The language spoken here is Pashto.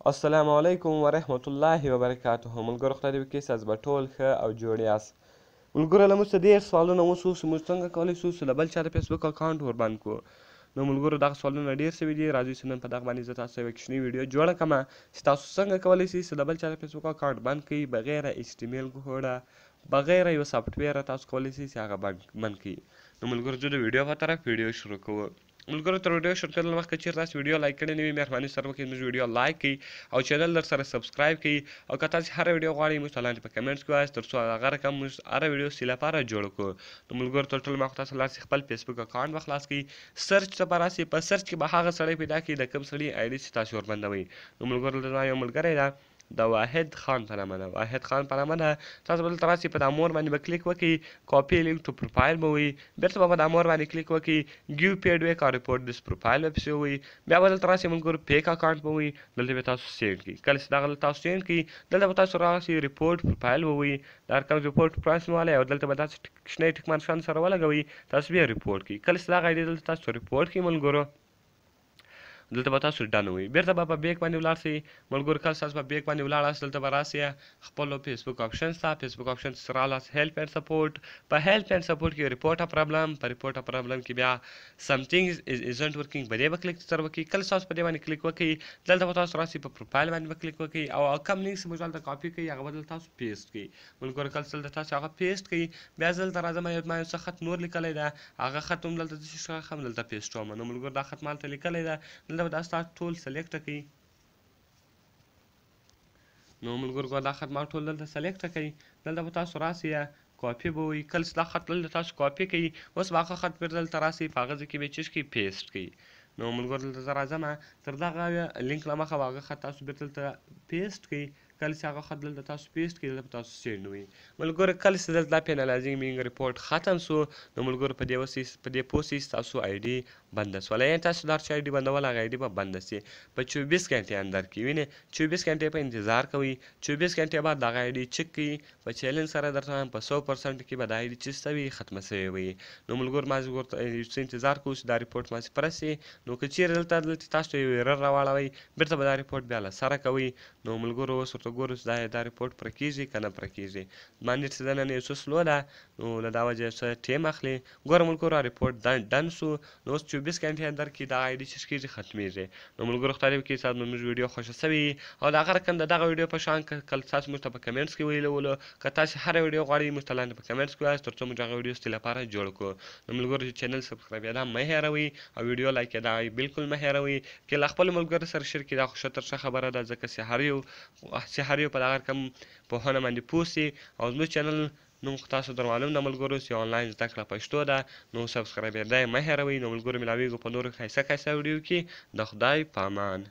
السلام علیکم ورحمت الله وبرکاته. ملګرو خدای دې وکړي ستاسو به ټول ښه او جوړ یاست. ملګرو له موږ څخه ډېر سوالونه وشو چې موږ څنګه کولی شو چې له بل چا د فیسبوک اکاونټ وربند کړو. نو ملګرو دغه سوالونه ډېر سوي دي. راځئ چې نن په دغه باندې زه تاسو ته یوه کوچنۍ ویډیو جوړه کړم چې تاسو څنګه کولی شئ چې د بل چا د فیسبوک اکاونټ بند کړئ بغیر HTML کوډه، بغیر یو سافټویره تاسو کولی شئ چې هغه بند کړئ. نو ملګرو زه د ویډیو په طرف ویډیو شروع کوو. ملګرو تر ویډیو شروع کېدل مخکې چېرته تاسو ویډیو لایک کړې نه وي مهرباني سره وکړئ زموږ ویډیو لایک کړئ او چینل در سره سبسکرایب کړئ او که تاسو هره ویډیو غواړئ موږ ته لاندې په کمنټس کې ووایاست تر څو هغه رقم موږ هره ویډیو ستاسو لپاره جوړ کړو. نو ملګرو تر ټولو مخکې تاسو لاړ شئ خپل فیسبوک اکاونټ به خلاص کړئ. سرچ ته به راسئ، په سرچ کې به هغه سړی پیدا کړئ د کوم سړي آی ډي چې تاسو وربندوئ. نو ملګرو زما یو ملګری ده د واحد خان په نامه ده، واحد خان په نامه ده. تاسو به دلته راسئ، په دا مور باندې به کلیک وکړئ، کاپي لینک ټو پروفایل به ووایي، بېرته به په دا مور باندې کلیک وکړئ، ګیو پیډ ویک او ریپورټ دس پروفایل به پسې ووایي، بیا به دلته راسئ ملګرو پیک اکاونټ به ووایي، دلته به تاسو سینډ کړئ. کله چې دغه تاسو سینډ کړئ دلته به تاسو راسئ ریپورټ پروفایل به ووایي، دا رقم ریپورټ پروفایل والی او دلته به تاسو کوچنی ټک مارکان سره ولګوئ، تاسو بیا ریپورټ کړئ. کله چې دغه آی ډي دلته تاسو ریپورټ کړئ ملګرو دلته به تاسو ډن ووایي، بېرته به په بیک باندې ولاړ شئ ملګرو. کله تاسو په بیک باندې ولاړاست دلته به راسئ خپلو فیسبوک آپشنز ته، فیسبوک آپشنز ته رالاست هیلپ اینډ سپورټ، په هیلپ اینډ سپورټ کې ریپورټ ا پرابلم، په ریپورټ ا پرابلم کې بیا سمثینګ ایزنټ ورکینګ په دې به کلیک سره وکړئ. کله تاسو په دې باندې کلیک وکړئ دلته به تاسو راسئ په پروفایل باندې به کلیک وکړئ او کوم لینک چې موږ دلته کاپي کړئ هغه به دلته تاسو پیسټ کړئ ملګرو. کله چې دلته تاسو هغه پیسټ کړئ بیا زه دلته راځم، ما یو څه خط نور لیکلی ده هغه خط هم دلته څه دلته پیسټوم. نو ملګرو دا خط ما هلته لیکلی ده، دلته به دا ستاسو ټول سلیکټ کړئ. نو ملګرو دا خط ما ټول دلته سلیکټ کړئ، دلته به تاسو راسئ کاپي به ووایي. کله چې دا خط دلته تاسو کاپي کړئ اوس به هغه خط بېرته دلته راسئ په هغه ځای کې به یې څه کړئ پیسټ کړئ. نو ملګرو دلته زه راځم تر دغه لینک له مخه به هغه خط تاسو بېرته دلته پیسټ کړئ. کله چې هغه خط دلته تاسو پیسټ کړئ دلته به تاسو سینډ ووایي ملګرو. کله چې دلته دا پینالایزینګ مینګ ریپورټ ختم سو نو ملګرو په دې پوه شئ ستاسو آی ډي بنده سوله، یعنې تاسو د هر چا آی ډي بندول هغه آی ډي به بنده سي په 24 घंटे اندر کې. وینې 24 घंटे په انتظار کوئ، 24 घंटे بعد دغه آی ډي چک کړئ په چیلنج سره درته وایم په 100% کې به دا آی ډي څه سوي ختمه سوې وي. نو ملګرو ما ورته څه انتظار کوو چې دا ریپورټ ماسپره سي. نو که چیرې دلته تاسو ته یو ایرر راواړوئ بېرته به دا ریپورټ بیا له سره کوئ. نو ملګرو اوس ورته ګورو چې دا ریپورټ پوره کېږي که نه پوره کېږي. زما نیټ چې ده نن یو څه سلو ده نو له دا وجې څه ټیم اخلي. ګوره ملګرو ریپورټ ډن سو نو اوس 24 घंटे اندر کې دا آی ډي څه کېږي ختمېږي. نو ملګرو خدای دې وکړي ستاسو زموږ ویډیو خوښه سوې او د هغه رقم د دغه ویډیو په شان کله تاسو موږ ته په کمنټس کې ویلولو که تاسو هره ویډیو غواړئ موږ ته لاندې په کمنټس کې ووایاست تر څو موږ هغه ویډیو ستاسو لپاره جوړ کړو. نو ملګرو چې چینل سبسکرایب مه هېروئ او ویډیو لایک کېدای بالکل مه هېروئ. که له خپلو ملګرو سره شیر کړئ دا خو ښه تر ښه خبره ده ځکه چې هر یو په دغه رقم پوهنه باندې پوه سي او زموږ چینل نوم تاسو در معلوم ده ملګرو چې آنلاین زده کړه پښتو ده. نو سبسکرایب یې مه هېروئ. نو ملګرو ملاویږو په نورو ښایسته ویډیو کې. د خدای په امان.